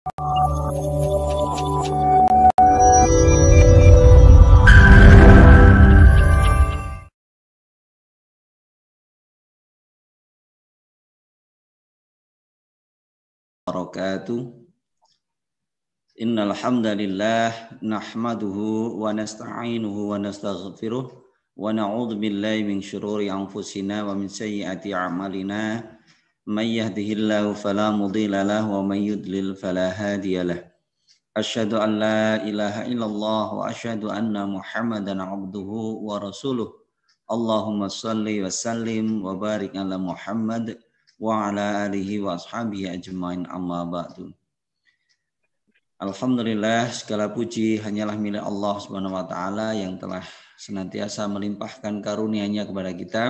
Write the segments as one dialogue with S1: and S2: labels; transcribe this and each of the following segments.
S1: Barakatuh. Innal hamdalillah nahmaduhu wa nasta'inuhu wa nastaghfiruh wa na'udzu billahi min syururi anfusina wa min sayyiati a'malina may yahdihillahu fala mudilla lahu wa may yudlil fala hadiyalah. Asyhadu an la ilaha illallah wa asyhadu anna Muhammadan abduhu wa rasuluh. Allahumma shalli wa sallim wa barik ala Muhammad wa ala alihi wa ashabihi ajmain, amma ba'du. Alhamdulillah, segala puji hanyalah milik Allah Subhanahu wa taala yang telah senantiasa melimpahkan karunia-Nya kepada kita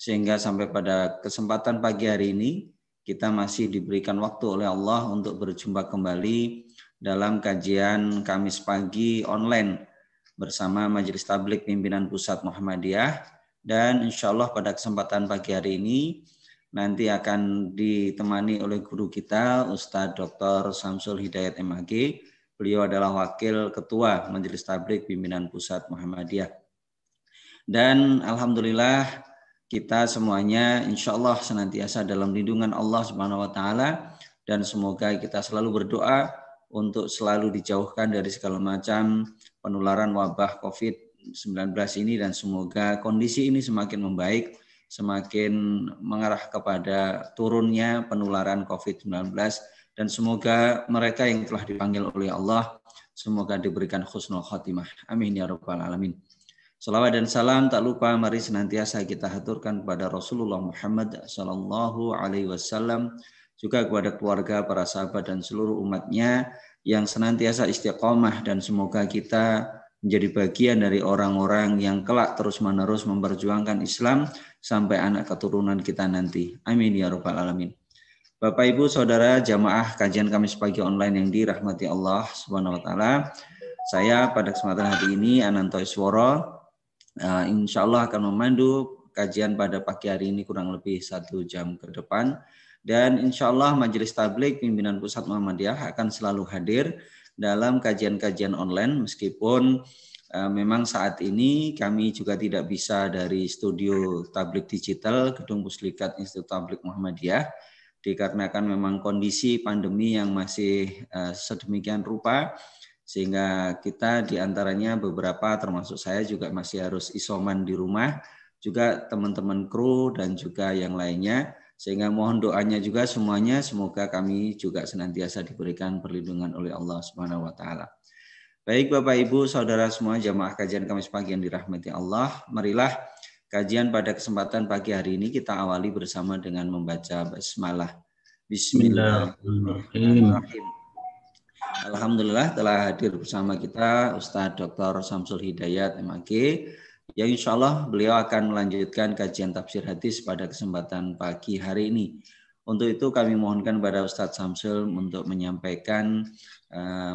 S1: sehingga sampai pada kesempatan pagi hari ini kita masih diberikan waktu oleh Allah untuk berjumpa kembali dalam kajian Kamis pagi online bersama Majelis Tabligh Pimpinan Pusat Muhammadiyah, dan insya Allah pada kesempatan pagi hari ini nanti akan ditemani oleh guru kita Ustadz Dr. Samsul Hidayat MAG. Beliau adalah Wakil Ketua Majelis Tabligh Pimpinan Pusat Muhammadiyah. Dan alhamdulillah kita semuanya insya Allah senantiasa dalam lindungan Allah Subhanahu wa taala, dan semoga kita selalu berdoa untuk selalu dijauhkan dari segala macam penularan wabah COVID-19 ini, dan semoga kondisi ini semakin membaik, semakin mengarah kepada turunnya penularan COVID-19, dan semoga mereka yang telah dipanggil oleh Allah semoga diberikan husnul khotimah. Amin ya rabbal alamin. Salawat dan salam tak lupa mari senantiasa kita haturkan kepada Rasulullah Muhammad sallallahu alaihi wasallam, juga kepada keluarga, para sahabat dan seluruh umatnya yang senantiasa istiqomah, dan semoga kita menjadi bagian dari orang-orang yang kelak terus-menerus memperjuangkan Islam sampai anak keturunan kita nanti. Amin ya rabbal alamin. Bapak Ibu Saudara jamaah kajian Kamis pagi online yang dirahmati Allah Subhanahu wa taala. Saya pada kesempatan hari ini Ananto Isworo insya Allah akan memandu kajian pada pagi hari ini kurang lebih 1 jam ke depan, dan insya Allah Majelis Tabligh Pimpinan Pusat Muhammadiyah akan selalu hadir dalam kajian-kajian online, meskipun memang saat ini kami juga tidak bisa dari studio Tabligh Digital Gedung Puslikat Institut Tabligh Muhammadiyah, dikarenakan memang kondisi pandemi yang masih sedemikian rupa, sehingga kita diantaranya beberapa termasuk saya juga masih harus isoman di rumah, juga teman-teman kru dan juga yang lainnya. Sehingga mohon doanya juga semuanya, semoga kami juga senantiasa diberikan perlindungan oleh Allah Subhanahu wa taala. Baik Bapak Ibu Saudara semua jamaah kajian Kamis pagi yang dirahmati Allah, marilah kajian pada kesempatan pagi hari ini kita awali bersama dengan membaca basmalah. Bismillahirrahmanirrahim. Alhamdulillah telah hadir bersama kita Ustadz Dr. Samsul Hidayat MAG, yang insya Allah beliau akan melanjutkan kajian tafsir hadis pada kesempatan pagi hari ini. Untuk itu kami mohonkan kepada Ustadz Samsul untuk menyampaikan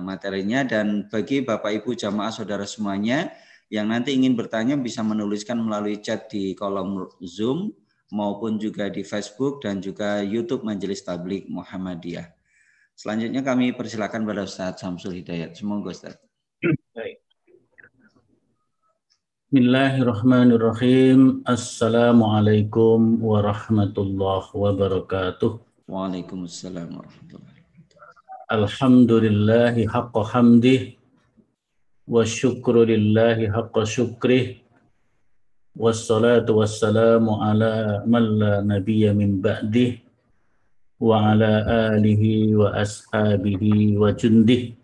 S1: materinya, dan bagi Bapak Ibu jamaah saudara semuanya yang nanti ingin bertanya bisa menuliskan melalui chat di kolom Zoom maupun juga di Facebook dan juga YouTube Majelis Tabligh Muhammadiyah. Selanjutnya kami persilakan kepada Ustadz Samsul Hidayat. Semoga Ustadz.
S2: Baik. Bismillahirrahmanirrahim. Assalamualaikum warahmatullahi wabarakatuh.
S1: Waalaikumsalam warahmatullahi wabarakatuh.
S2: Alhamdulillahi haqqa hamdih wa syukru lillahi haqqa syukrih, wassalatu wassalamu ala man la nabiyya min ba'dih wa ala alihi wa ashabihi wa jundih.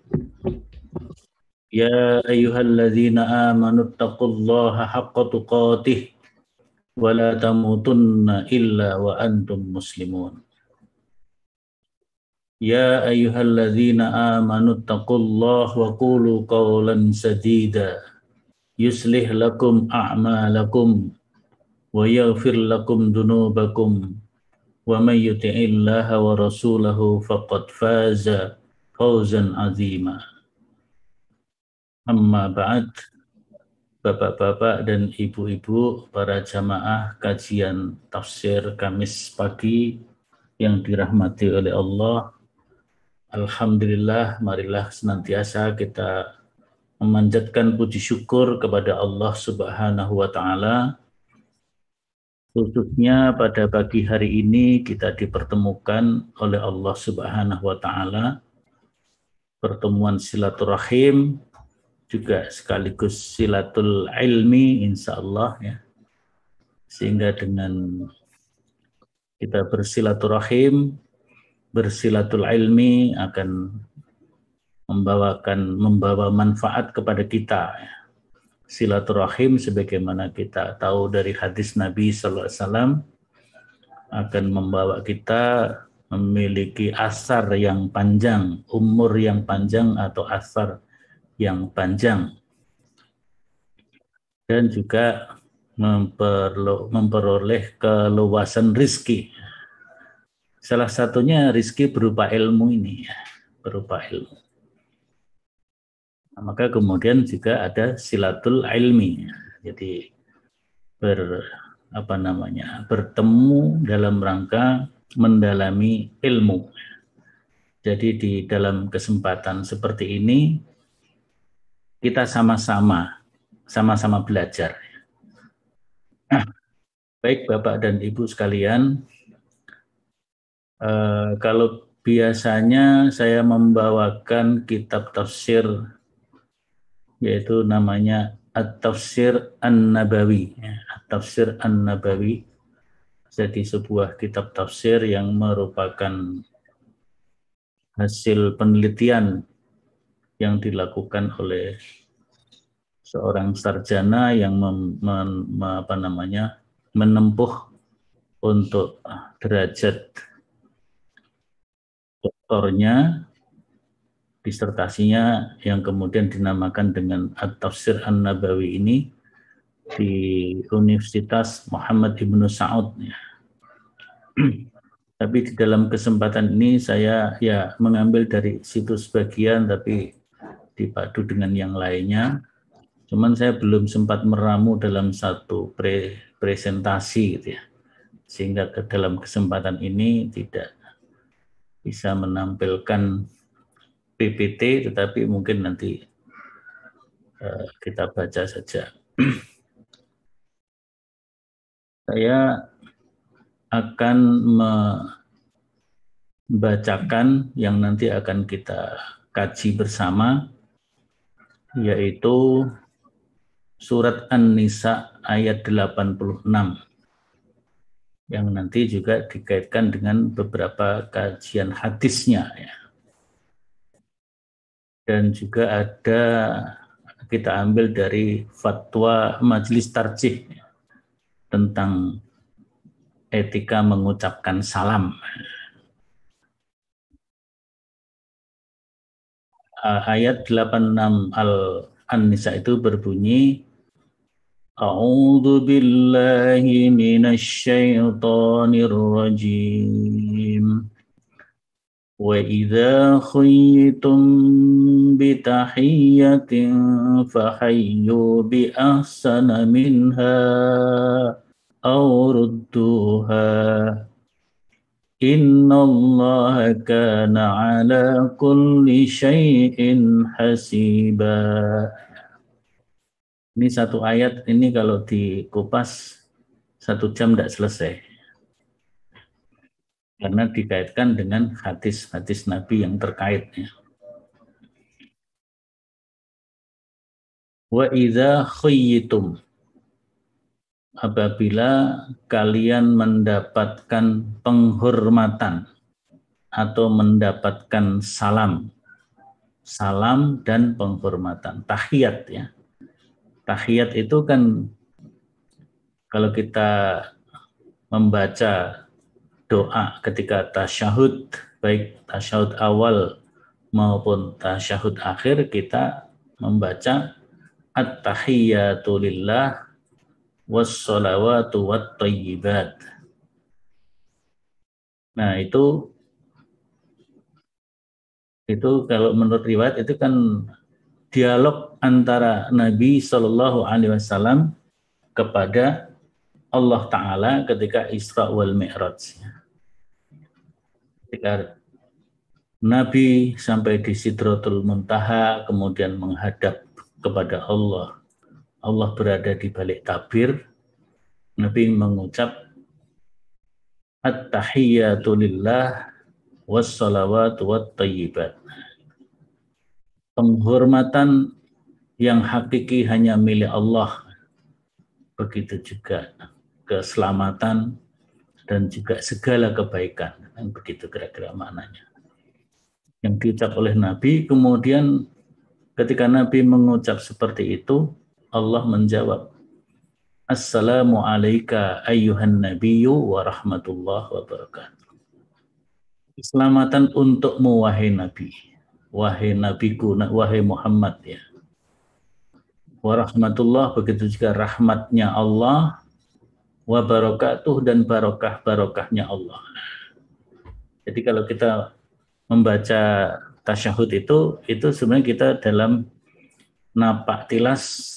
S2: Ya ayyuhalladzina amanu taqullaha haqqa tuqatih wa la tamutunna illa wa antum muslimun. Ya ayyuhalladzina amanu taqullaha wa qulu qawlan sadida yuslih lakum a'malakum wa yaghfir lakum dunubakum wa may yuti'illaha wa rasulahu faqad faza fawzan 'azima. Amma ba'd, bapak-bapak dan ibu-ibu para jamaah kajian tafsir Kamis pagi yang dirahmati oleh Allah. Alhamdulillah, marilah senantiasa kita memanjatkan puji syukur kepada Allah Subhanahu wa Ta'ala. Khususnya pada pagi hari ini kita dipertemukan oleh Allah Subhanahu wa Ta'ala, pertemuan silaturahim juga sekaligus silatul ilmi, insya Allah ya. Sehingga dengan kita bersilaturahim, bersilatul ilmi akan membawa manfaat kepada kita. Silaturahim sebagaimana kita tahu dari hadis Nabi SAW akan membawa kita memiliki asar yang panjang, umur yang panjang atau asar yang panjang, dan juga memperoleh keluasan rizki. Salah satunya rizki berupa ilmu ini, berupa ilmu. Nah, maka kemudian juga ada silatul ilmi, jadi bertemu dalam rangka mendalami ilmu. Jadi di dalam kesempatan seperti ini kita sama-sama belajar. Baik Bapak dan Ibu sekalian, kalau biasanya saya membawakan kitab tafsir yaitu namanya At-Tafsir An-Nabawi. At-Tafsir An-Nabawi jadi sebuah kitab tafsir yang merupakan hasil penelitian yang dilakukan oleh seorang sarjana yang menempuh untuk derajat doktornya, disertasinya yang kemudian dinamakan dengan At-Tafsir An-Nabawi ini di Universitas Muhammad Ibnu Saud. Tapi di dalam kesempatan ini saya mengambil dari situ sebagian tapi dipadu dengan yang lainnya. Cuman saya belum sempat meramu dalam satu presentasi gitu ya. Sehingga ke dalam kesempatan ini tidak bisa menampilkan PPT, tetapi mungkin nanti kita baca saja. Saya akan membacakan yang nanti akan kita kaji bersama, yaitu surat An-Nisa ayat 86, yang nanti juga dikaitkan dengan beberapa kajian hadisnya ya. Dan juga ada kita ambil dari fatwa Majelis Tarjih tentang etika mengucapkan salam. Ayat 86 An-Nisa itu berbunyi, A'udzu billahi minasy syaithanir rajim. Wa idza khuyyitum bi tahiyyatin fahayyu bi ahsana minha aw rudduha. Innallaha kana ala kulli syai'in hasiba. Ini satu ayat ini kalau dikupas 1 jam tidak selesai. Karena dikaitkan dengan hadis-hadis Nabi yang terkaitnya. Wa idza khuyyitum, apabila kalian mendapatkan penghormatan atau mendapatkan salam dan penghormatan, tahiyat ya. Tahiyat itu kan kalau kita membaca doa ketika tasyahud, baik tasyahud awal maupun tasyahud akhir, kita membaca at-tahiyyatu lillah wassalawatu wattayyibat. Nah itu kalau menurut riwayat itu kan dialog antara Nabi SAW kepada Allah Ta'ala ketika Isra wal Mi'raj. Ketika Nabi sampai di Sidratul Muntaha, kemudian menghadap kepada Allah. Allah berada di balik tabir. Nabi mengucap At-tahiyyatu lillah wassalawatu wattayyibat. Penghormatan yang hakiki hanya milik Allah. Begitu juga keselamatan dan juga segala kebaikan. Dan begitu kira-kira maknanya. Yang diucap oleh Nabi, kemudian ketika Nabi mengucap seperti itu, Allah menjawab, Assalamu alayka ayyuhan nabiyyu wa rahmatullahi wa barakatuh. Keselamatan untukmu wahai Nabi, wahai Nabiku, wahai Muhammad ya. Wa rahmatullah, begitu juga rahmatnya Allah, wa barakatuh, dan barokahnya Allah. Jadi kalau kita membaca tasyahud itu sebenarnya kita dalam napak tilas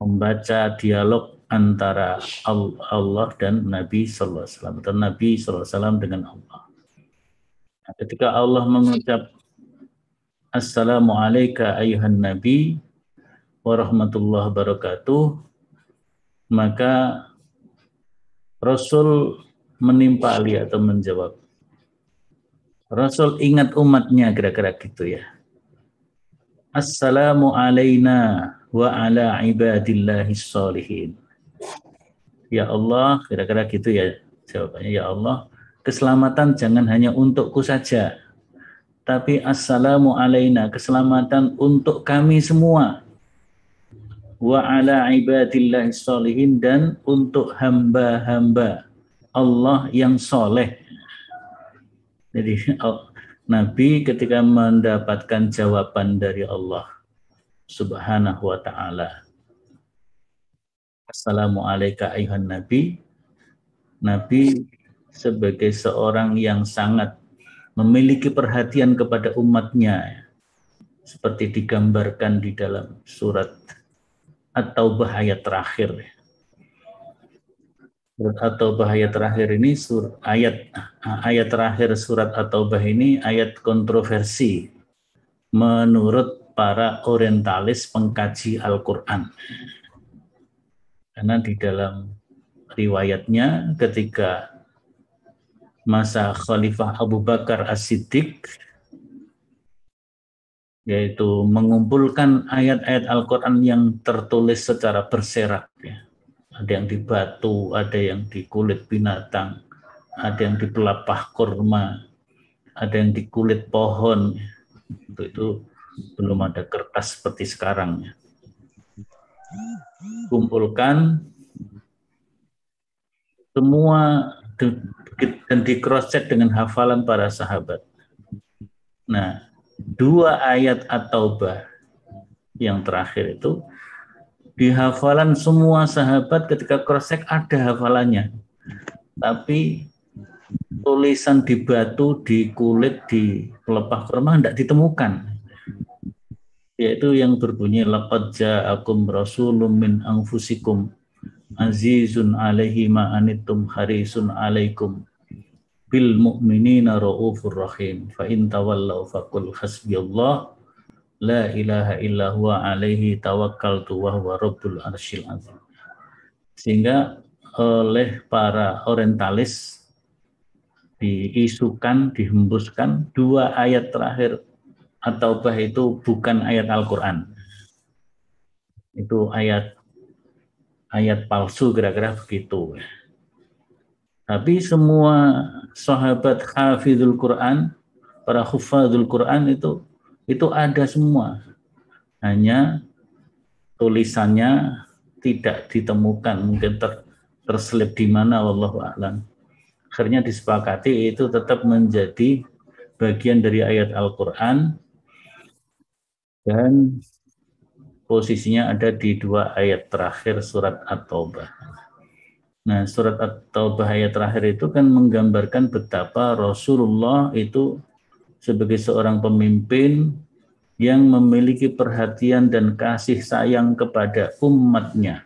S2: membaca dialog antara Allah dan Nabi Sallallahu Alaihi Wasallam, atau Nabi Sallallahu Alaihi Wasallam dengan Allah. Nah, ketika Allah mengucap Assalamu alayka ayyuhan nabi wa rahmatullahi wabarakatuh, maka Rasul menimpali atau menjawab, Rasul ingat umatnya, kira-kira gitu ya. Assalamu alayna wa ala ibadillahis sholihin. Ya Allah, kira-kira gitu ya jawabannya. Ya Allah, keselamatan jangan hanya untukku saja, tapi assalamu alayna, keselamatan untuk kami semua. Wa ala ibadillahis sholihin, dan untuk hamba-hamba Allah yang soleh. Jadi Nabi ketika mendapatkan jawaban dari Allah Subhanahu wa ta'ala, Assalamu alayka ayyuhan nabi, Nabi sebagai seorang yang sangat memiliki perhatian kepada umatnya, seperti digambarkan di dalam surat At-Taubah ayat terakhir. Surat At-Taubah ayat terakhir ini ayat terakhir surat At-Taubah ini ayat kontroversi menurut para orientalis pengkaji Al-Qur'an. Karena di dalam riwayatnya ketika masa Khalifah Abu Bakar As-Siddiq, yaitu mengumpulkan ayat-ayat Al-Qur'an yang tertulis secara berserak ya. Ada yang di batu, ada yang di kulit binatang, ada yang di pelapah kurma, ada yang di kulit pohon. Itu belum ada kertas seperti sekarang. Kumpulkan semua dan di cross check dengan hafalan para sahabat. Nah, 2 ayat At-Taubah yang terakhir itu di hafalan semua sahabat, ketika cross-check ada hafalannya. Tapi tulisan di batu, di kulit, di pelepah kurma tidak ditemukan. Yaitu yang berbunyi laqad ja'akum rasulun min anfusikum azizun 'alaihi ma anittum harisun 'alaikum bil mu'minina raufur rahim fa in tawallaw faqul hasbiyallah la ilaha illa huwa alaihi tawakkaltu wa huwa rabbul arsyil azim. Sehingga oleh para orientalis diisukan, dihembuskan 2 ayat terakhir At-Taubah itu bukan ayat Al-Qur'an. Itu ayat palsu, kira-kira begitu. Tapi semua sahabat hafizul Qur'an, para hufadzul Qur'an itu ada semua, hanya tulisannya tidak ditemukan, mungkin terselip di mana, wallahu a'lam. Akhirnya disepakati itu tetap menjadi bagian dari ayat Al-Qur'an dan posisinya ada di 2 ayat terakhir surat At-Taubah. Nah, surat At-Taubah ayat terakhir itu kan menggambarkan betapa Rasulullah itu sebagai seorang pemimpin yang memiliki perhatian dan kasih sayang kepada umatnya.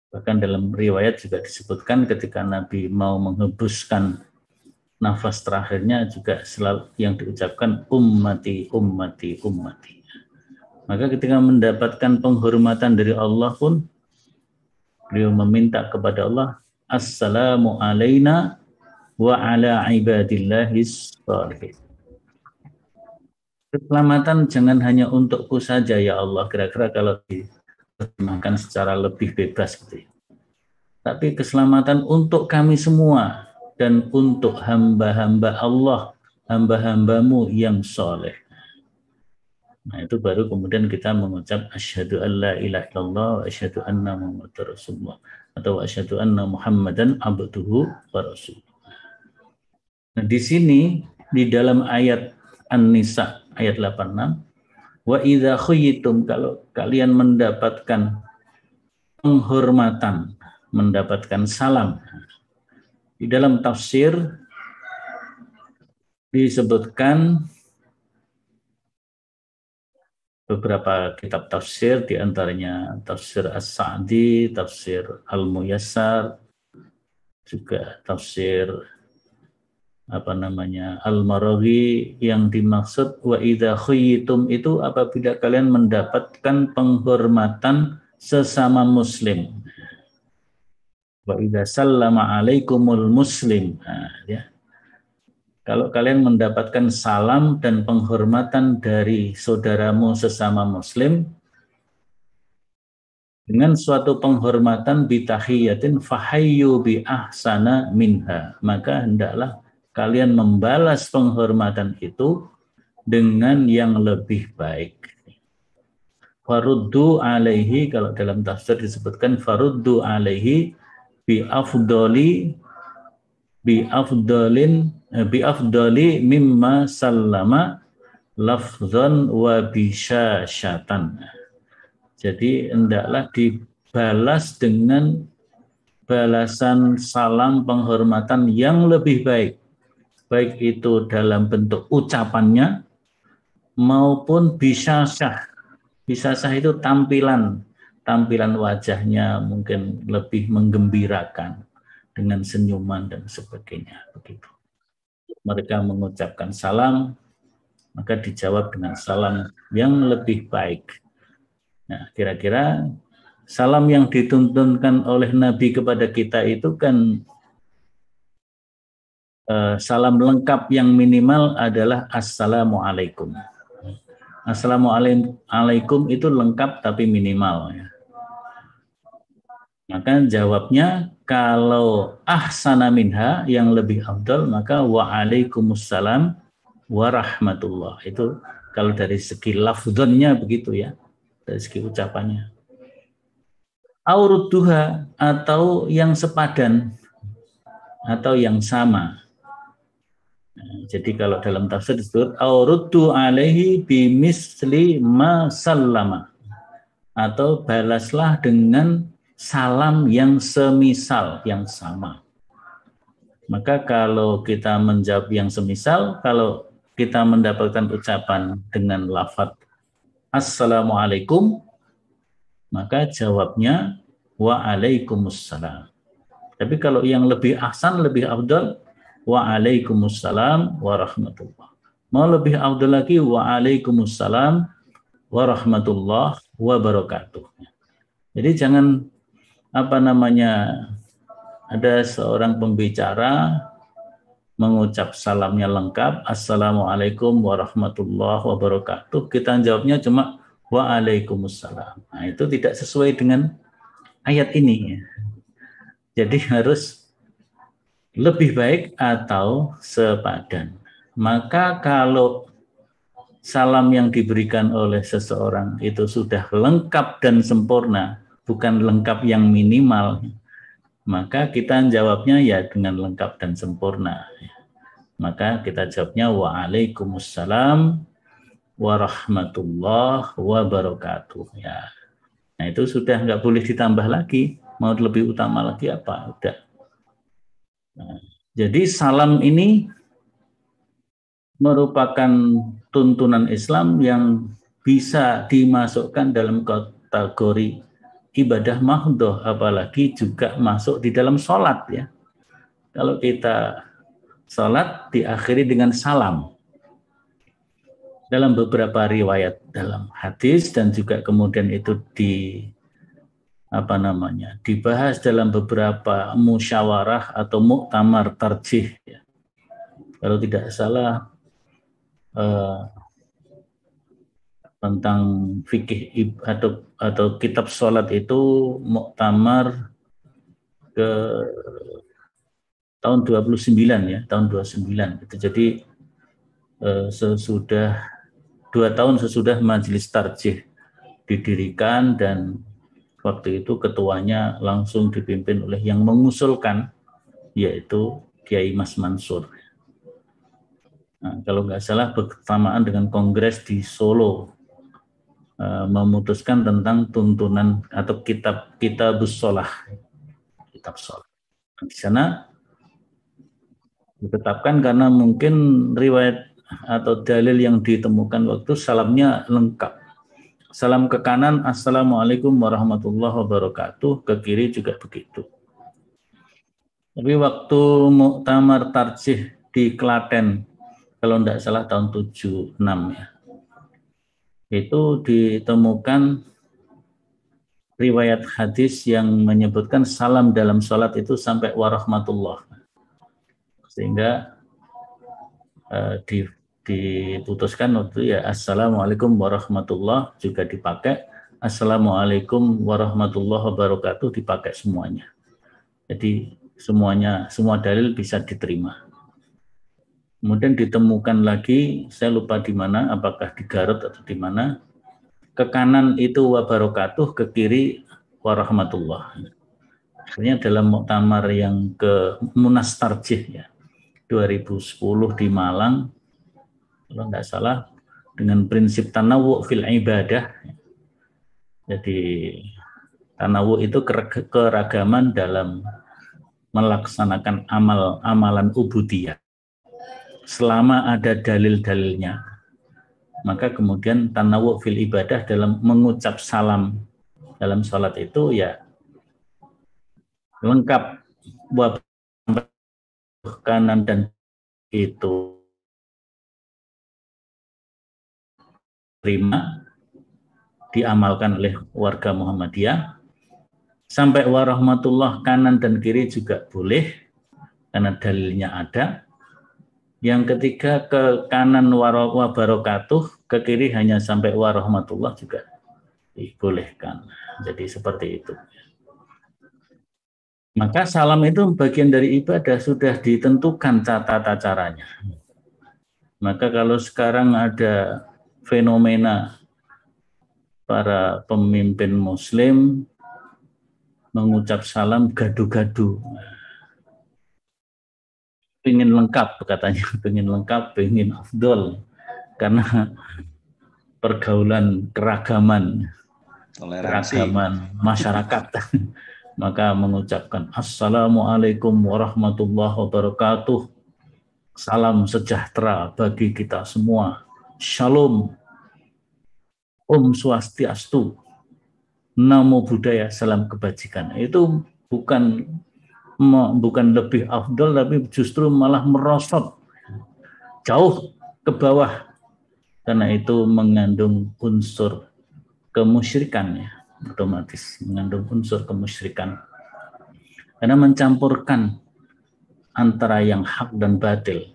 S2: Bahkan dalam riwayat juga disebutkan ketika Nabi mau menghembuskan nafas terakhirnya juga selalu yang diucapkan ummati, ummati, ummati. Maka ketika mendapatkan penghormatan dari Allah pun, beliau meminta kepada Allah, assalamu alaina wa ala ibadillahis shalihin. Keselamatan jangan hanya untukku saja ya Allah, kira-kira kalau diterjemahkan secara lebih bebas gitu ya. Tapi keselamatan untuk kami semua dan untuk hamba-hamba Allah, hamba-hambamu yang soleh. Nah itu baru kemudian kita mengucap asyhadu an la ilaha illallah wa asyhadu anna muhammadar rasulullah atau asyhadu anna muhammadan abduhu wa rasuluh. Nah di sini di dalam ayat An-Nisa ayat 86, wa idza khuyyitum, kalau kalian mendapatkan penghormatan, mendapatkan salam. Di dalam tafsir disebutkan beberapa kitab tafsir, di antaranya tafsir As-Sa'di, tafsir Al-Muyassar, juga tafsir Al-Maraghi, yang dimaksud wa idza khuyyitum itu apabila kalian mendapatkan penghormatan sesama muslim. Wa idza sallama alaikumul muslim. Nah, ya. Kalau kalian mendapatkan salam dan penghormatan dari saudaramu sesama muslim dengan suatu penghormatan bitahiyatin fahayyu bi ahsana minha, maka hendaklah kalian membalas penghormatan itu dengan yang lebih baik. Faruddu alaihi, kalau dalam tafsir disebutkan faruddu alaihi bi afdali mimma sallama lafzan wa bisyashatan. Jadi hendaklah dibalas dengan balasan salam penghormatan yang lebih baik, baik itu dalam bentuk ucapannya maupun bisyashah. Bisyashah itu tampilan wajahnya mungkin lebih menggembirakan dengan senyuman dan sebagainya, begitu. Mereka mengucapkan salam, maka dijawab dengan salam yang lebih baik. Nah, kira-kira salam yang dituntunkan oleh Nabi kepada kita itu kan salam lengkap yang minimal adalah assalamualaikum. Assalamualaikum itu lengkap tapi minimal ya. Maka jawabnya kalau ahsana minha yang lebih afdal, maka waalaikumsalam warahmatullah. Itu kalau dari segi lafdzonnya begitu ya, dari segi ucapannya. Aurudduha, atau yang sepadan atau yang sama. Nah, jadi kalau dalam tafsir disebut auruddu alaihi bimisli ma sallama, atau balaslah dengan salam yang semisal, yang sama. Maka kalau kita menjawab yang semisal, kalau kita mendapatkan ucapan dengan lafaz assalamualaikum, maka jawabnya waalaikumsalam. Tapi kalau yang lebih ahsan, lebih afdal, waalaikumsalam warahmatullah. Mau lebih afdal lagi, waalaikumsalam warahmatullah wabarakatuh. Jadi jangan ada seorang pembicara mengucap salamnya lengkap, assalamualaikum warahmatullahi wabarakatuh, kita jawabnya cuma waalaikumsalam. Nah, itu tidak sesuai dengan ayat ini. Jadi harus lebih baik atau sepadan. Maka kalau salam yang diberikan oleh seseorang itu sudah lengkap dan sempurna, bukan lengkap yang minimal, maka kita jawabnya ya dengan lengkap dan sempurna. Maka kita jawabnya waalaikumsalam warahmatullahi wabarakatuh. Ya. Nah itu sudah nggak boleh ditambah lagi. Mau lebih utama lagi apa? Udah. Nah, jadi salam ini merupakan tuntunan Islam yang bisa dimasukkan dalam kategori ibadah mahdhah, apalagi juga masuk di dalam sholat ya. Kalau kita Salat diakhiri dengan salam. Dalam beberapa riwayat dalam hadis dan juga kemudian itu dibahas dalam beberapa musyawarah atau muktamar tarjih. Kalau tidak salah tentang fikih atau kitab sholat itu muktamar ke tahun 29 ya, tahun 29. Jadi sesudah 2 tahun sesudah majelis tarjih didirikan dan waktu itu ketuanya langsung dipimpin oleh yang mengusulkan, yaitu Kiai Mas Mansur. Nah, kalau nggak salah bersamaan dengan kongres di Solo memutuskan tentang tuntunan atau kitabus sholah. Kitab sholah. Di sana ditetapkan karena mungkin riwayat atau dalil yang ditemukan waktu salamnya lengkap. Salam ke kanan, Assalamualaikum warahmatullahi wabarakatuh. Ke kiri juga begitu. Tapi waktu muktamar tarjih di Klaten, kalau tidak salah tahun 76 ya, itu ditemukan riwayat hadis yang menyebutkan salam dalam sholat itu sampai warahmatullah. Sehingga diputuskan waktu ya Assalamualaikum warahmatullah juga dipakai, Assalamualaikum warahmatullahi wabarakatuh dipakai semuanya. Jadi semua dalil bisa diterima. Kemudian ditemukan lagi, saya lupa di mana, apakah di Garut atau di mana, ke kanan itu wabarakatuh, ke kiri warahmatullah. Akhirnya dalam muktamar yang ke Munas Tarjih ya, 2010 di Malang, kalau tidak salah, dengan prinsip tanawu fil ibadah. Jadi tanawu itu keragaman dalam melaksanakan amalan ubudiyah. Selama ada dalil-dalilnya, maka kemudian tanawu fil ibadah dalam mengucap salam dalam sholat itu ya lengkap, buat kanan dan itu terima, diamalkan oleh warga Muhammadiyah. Sampai warahmatullah kanan dan kiri juga boleh karena dalilnya ada. Yang ketiga ke kanan wabarakatuh, ke kiri hanya sampai warahmatullah juga dibolehkan. Jadi seperti itu. Maka salam itu bagian dari ibadah, sudah ditentukan tata caranya. Maka kalau sekarang ada fenomena para pemimpin muslim mengucap salam gaduh-gaduh, pengen lengkap katanya, pengen afdol karena pergaulan keragaman masyarakat. Maka mengucapkan Assalamualaikum warahmatullahi wabarakatuh, salam sejahtera bagi kita semua, Shalom, Om Swastiastu, Namo Buddhaya, salam kebajikan. Itu bukan lebih afdol, tapi justru malah merosot jauh ke bawah, karena itu mengandung unsur kemusyrikan ya, otomatis mengandung unsur kemusyrikan karena mencampurkan antara yang hak dan batil.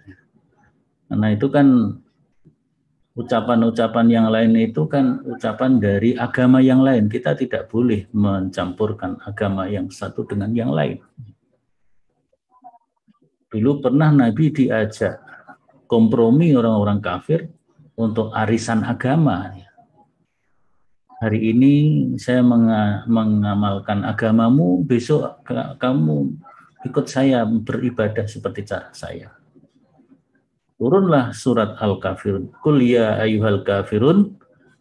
S2: Karena itu kan ucapan-ucapan yang lain itu kan ucapan dari agama yang lain. Kita tidak boleh mencampurkan agama yang satu dengan yang lain. Dulu pernah Nabi diajak kompromi orang-orang kafir untuk arisan agama. Hari ini saya mengamalkan agamamu, besok kamu ikut saya beribadah seperti cara saya. Turunlah surat Al-Kafirun. Qul ya ayyuhal kafirun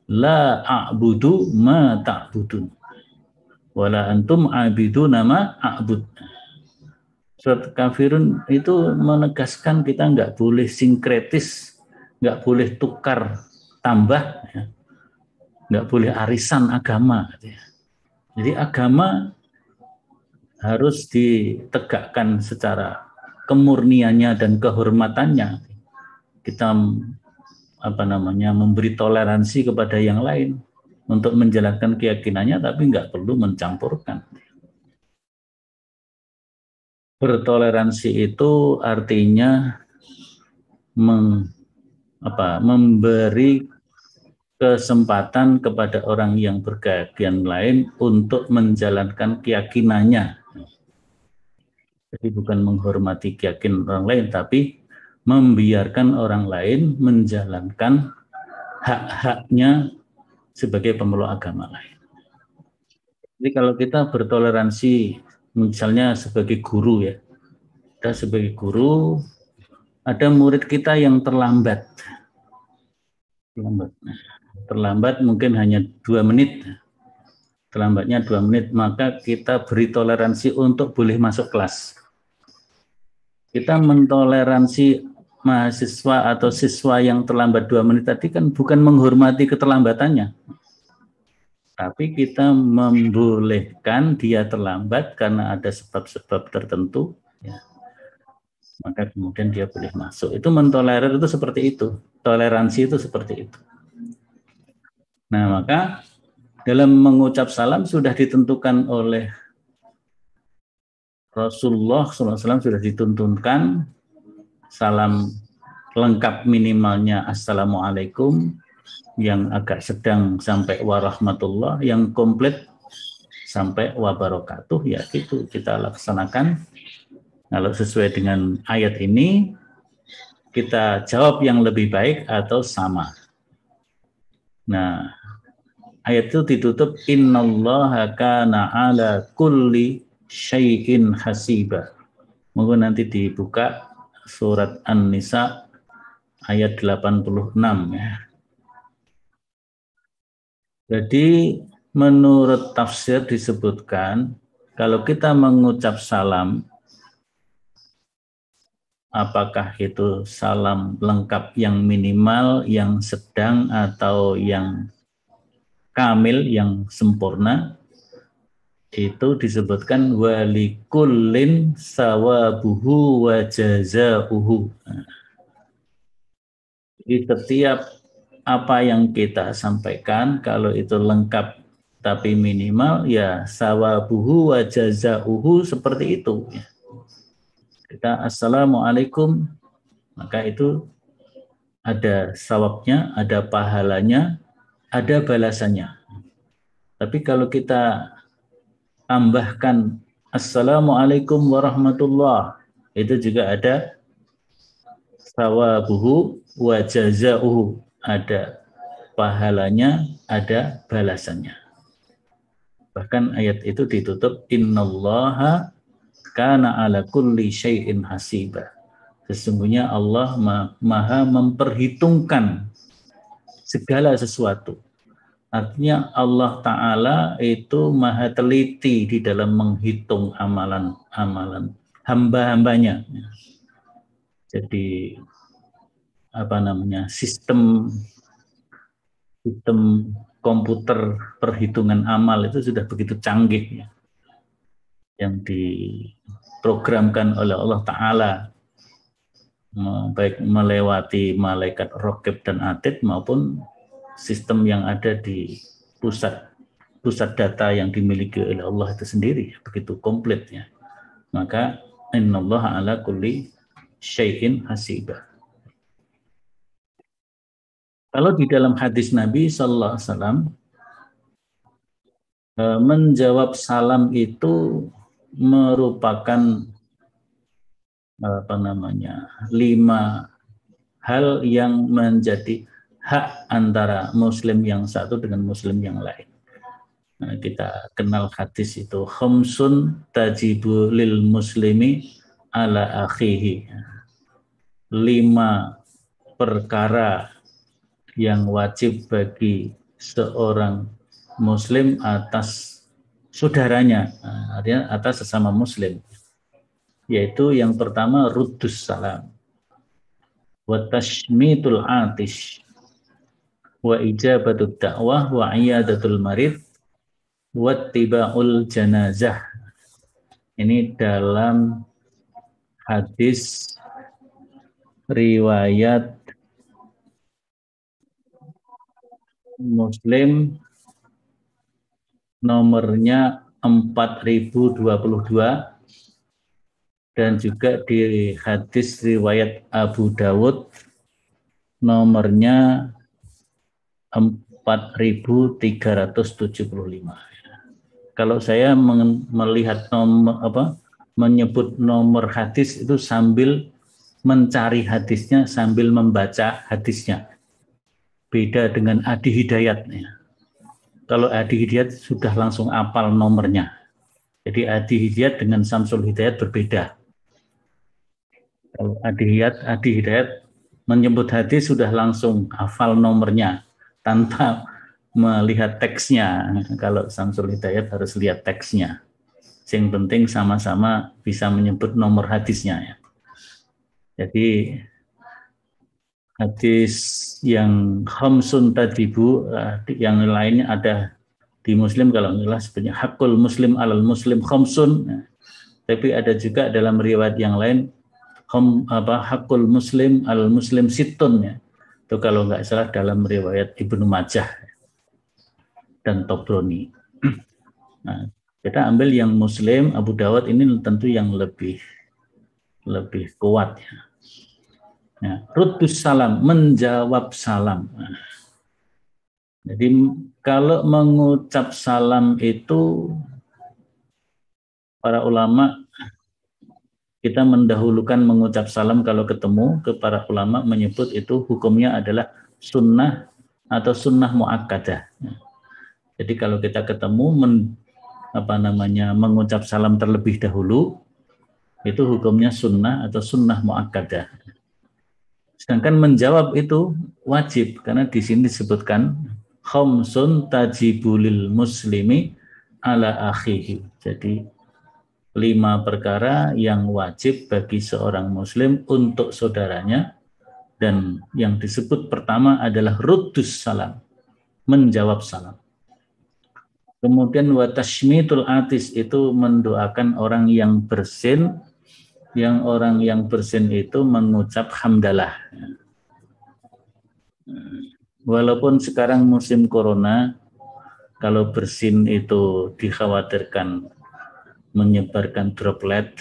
S2: la a'budu ma ta'budun wala antum a'biduna ma a'bud. Surat Kafirun itu menegaskan kita nggak boleh sinkretis, nggak boleh tukar tambah, nggak boleh arisan agama. Jadi agama harus ditegakkan secara kemurniannya dan kehormatannya, kita memberi toleransi kepada yang lain untuk menjalankan keyakinannya, tapi nggak perlu mencampurkan. Bertoleransi itu artinya memberi kesempatan kepada orang yang berkeyakinan lain untuk menjalankan keyakinannya. Jadi bukan menghormati keyakinan orang lain, tapi membiarkan orang lain menjalankan hak-haknya sebagai pemeluk agama lain. Jadi kalau kita bertoleransi, misalnya sebagai guru ya, kita sebagai guru, ada murid kita yang terlambat mungkin hanya 2 menit, terlambatnya 2 menit, maka kita beri toleransi untuk boleh masuk kelas. Kita mentoleransi mahasiswa atau siswa yang terlambat 2 menit tadi kan bukan menghormati keterlambatannya, tapi kita membolehkan dia terlambat karena ada sebab-sebab tertentu, ya. Maka kemudian dia boleh masuk. Itu mentolerir itu seperti itu. Toleransi itu seperti itu. Nah, maka dalam mengucap salam sudah ditentukan oleh Rasulullah SAW, sudah dituntunkan salam lengkap minimalnya Assalamualaikum, yang agak sedang sampai warahmatullah, yang komplit sampai wabarakatuh, ya itu kita laksanakan. Kalau sesuai dengan ayat ini, kita jawab yang lebih baik atau sama. Nah, ayat itu ditutup innallaha kana ala kulli syai'in hasiba. Mungkin nanti dibuka surat An-Nisa ayat 86 ya. Jadi menurut tafsir disebutkan kalau kita mengucap salam, apakah itu salam lengkap yang minimal, yang sedang, atau yang kamil, yang sempurna, itu disebutkan walikullin sawabuhu wa jazauhu. Jadi setiap apa yang kita sampaikan, kalau itu lengkap tapi minimal, ya sawabuhu wa jazauhu seperti itu. Kita Assalamualaikum, maka itu ada sawabnya, ada pahalanya, ada balasannya. Tapi kalau kita tambahkan Assalamualaikum warahmatullah, itu juga ada sawabuhu wa jazauhu, ada pahalanya, ada balasannya. Bahkan ayat itu ditutup innallaha kana ala kulli syai'in hasiba. Sesungguhnya Allah maha memperhitungkan segala sesuatu. Artinya Allah Ta'ala itu maha teliti di dalam menghitung amalan-amalan hamba-hambanya. Jadi sistem komputer perhitungan amal itu sudah begitu canggih ya, yang diprogramkan oleh Allah Ta'ala, baik melewati malaikat raqib dan atid maupun sistem yang ada di pusat data yang dimiliki oleh Allah itu sendiri, begitu komplit ya. Maka innallaha ala kulli syai'in hasibah. Kalau di dalam hadis Nabi sallallahu alaihi wasallam, menjawab salam itu merupakan 5 hal yang menjadi hak antara muslim yang satu dengan muslim yang lain. Nah, kita kenal hadis itu, khamsun tajibu lil muslimi ala akhihi. 5 perkara yang wajib bagi seorang muslim atas saudaranya, artinya atas sesama muslim. Yaitu yang pertama ruddus salam, wa tashmitul atish, wa ijabatut da'wah, wa iyadatul marid, wa tiba'ul janazah. Ini dalam hadis riwayat Muslim nomornya 4022 dan juga di hadis riwayat Abu Dawud nomornya 4375. Kalau saya melihat menyebut nomor hadis itu sambil mencari hadisnya, sambil membaca hadisnya. Beda dengan Adi Hidayat. Kalau Adi Hidayat sudah langsung hafal nomornya. Jadi Adi Hidayat dengan Samsul Hidayat berbeda. Kalau Adi Hidayat menyebut hadis sudah langsung hafal nomornya tanpa melihat teksnya. Kalau Samsul Hidayat harus lihat teksnya. Yang penting sama-sama bisa menyebut nomor hadisnya. Ya. Jadi hadis yang khamsun tajibu, yang lainnya ada di Muslim, kalau jelas sebenarnya hakul muslim alal muslim khamsun. Tapi ada juga dalam riwayat yang lain hakul muslim alal muslim sittun, ya. Itu kalau nggak salah dalam riwayat Ibnu Majah dan Tobroni. Nah, kita ambil yang Muslim, Abu Dawud ini tentu yang lebih kuat, ya. Nah, ruddus salam, menjawab salam. Nah, jadi kalau mengucap salam itu para ulama, kita mendahulukan mengucap salam kalau ketemu, ke para ulama menyebut itu hukumnya adalah sunnah atau sunnah muakkadah. Jadi kalau kita ketemu mengucap salam terlebih dahulu, itu hukumnya sunnah atau sunnah muakkadah. Sedangkan menjawab itu wajib, karena di sini disebutkan khamsun tajibulil muslimi ala akhihi. Jadi 5 perkara yang wajib bagi seorang muslim untuk saudaranya, dan yang disebut pertama adalah ruddus salam, menjawab salam. Kemudian wa tashmitul atis, itu mendoakan orang yang bersin. Yang orang yang bersin itu mengucap hamdalah. Walaupun sekarang musim corona, kalau bersin itu dikhawatirkan menyebarkan droplet,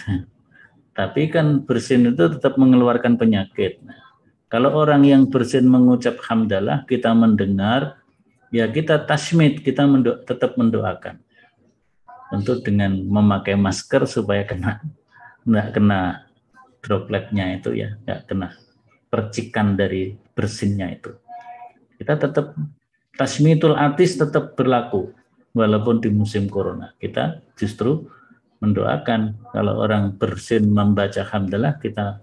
S2: tapi kan bersin itu tetap mengeluarkan penyakit. Kalau orang yang bersin mengucap hamdalah, kita mendengar, ya kita tashmid, kita tetap mendoakan. Tentu dengan memakai masker supaya nggak kena dropletnya itu, ya, nggak kena percikan dari bersinnya itu. Kita tetap tasmitul atis tetap berlaku walaupun di musim corona. Kita justru mendoakan kalau orang bersin membaca hamdalah, kita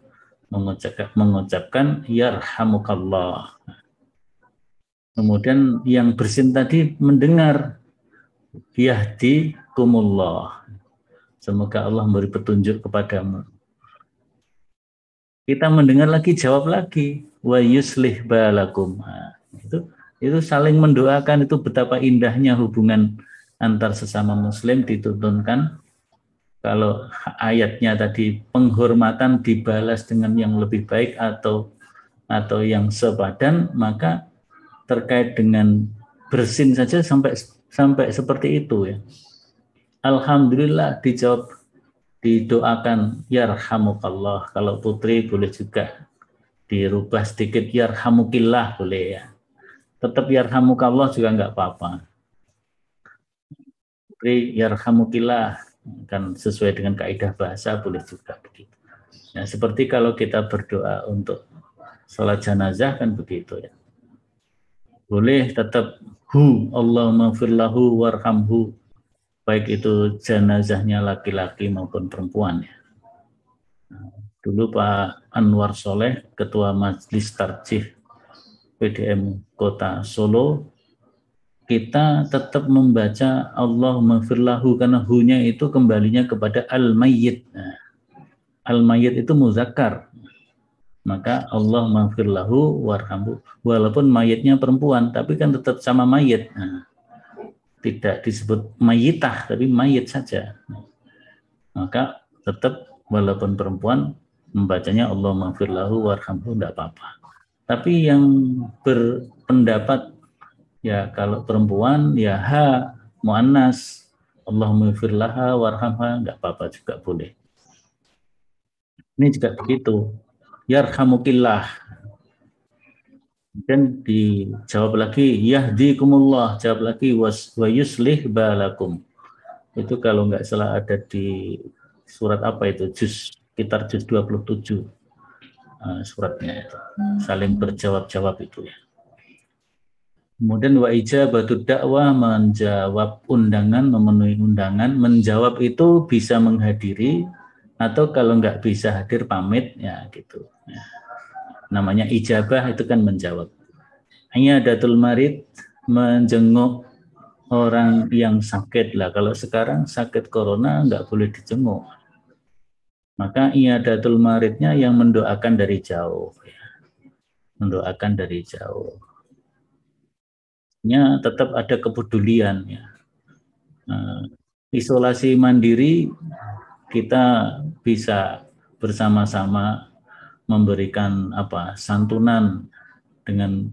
S2: mengucapkan yarhamukallah. Kemudian yang bersin tadi mendengar yahdikumullah, semoga Allah memberi petunjuk kepadamu. Kita mendengar lagi, jawab lagi, wa yuslih balakum. Itu saling mendoakan. Itu betapa indahnya hubungan antar sesama muslim dituntunkan. Kalau ayatnya tadi penghormatan dibalas dengan yang lebih baik atau yang sepadan, maka terkait dengan bersin saja sampai seperti itu, ya. Alhamdulillah dijawab, didoakan yarhamukallah. Kalau putri boleh juga dirubah sedikit yarhamukillah, boleh, ya. Tetap yarhamukallah juga enggak apa-apa. Putri yarhamukillah kan sesuai dengan kaidah bahasa, boleh juga begitu. Ya, seperti kalau kita berdoa untuk salat jenazah kan begitu, ya. Boleh tetap Allahumma firlahu warhamhu, baik itu jenazahnya laki-laki maupun perempuan, ya. Dulu Pak Anwar Soleh, Ketua Majelis Tarjih PDM Kota Solo, kita tetap membaca Allahumma firlahu, karena hu-nya itu kembalinya kepada al-mayyit. Al-mayyit itu muzakkar, maka Allahumma firlahu warhamhu, walaupun mayitnya perempuan tapi kan tetap sama mayit. Tidak disebut mayitah, tapi mayit saja. Maka tetap walaupun perempuan membacanya Allahumma ighfir lahu warhamhu enggak apa-apa. Tapi yang berpendapat ya kalau perempuan ya muannas Allahumma ighfir laha warhamha enggak apa-apa juga boleh. Ini juga begitu. Yarhamukillah. Dan dijawab lagi yahdikumullah, jawab lagi wa yuslih balakum. Itu kalau enggak salah ada di surat apa itu? Sekitar juz 27. Suratnya itu saling berjawab-jawab itu ya. Kemudian wa ijabatu dakwah, menjawab undangan, memenuhi undangan. Menjawab itu bisa menghadiri atau kalau nggak bisa hadir pamit ya gitu ya. Namanya ijabah itu kan menjawab. Iyadatul marid, menjenguk orang yang sakit lah. Kalau sekarang sakit corona nggak boleh dijenguk. Maka iyadatul maridnya yang mendoakan dari jauh. Ya. Mendoakan dari jauh. Ya, tetap ada kepedulian. Ya. Isolasi mandiri kita bisa bersama-sama memberikan santunan dengan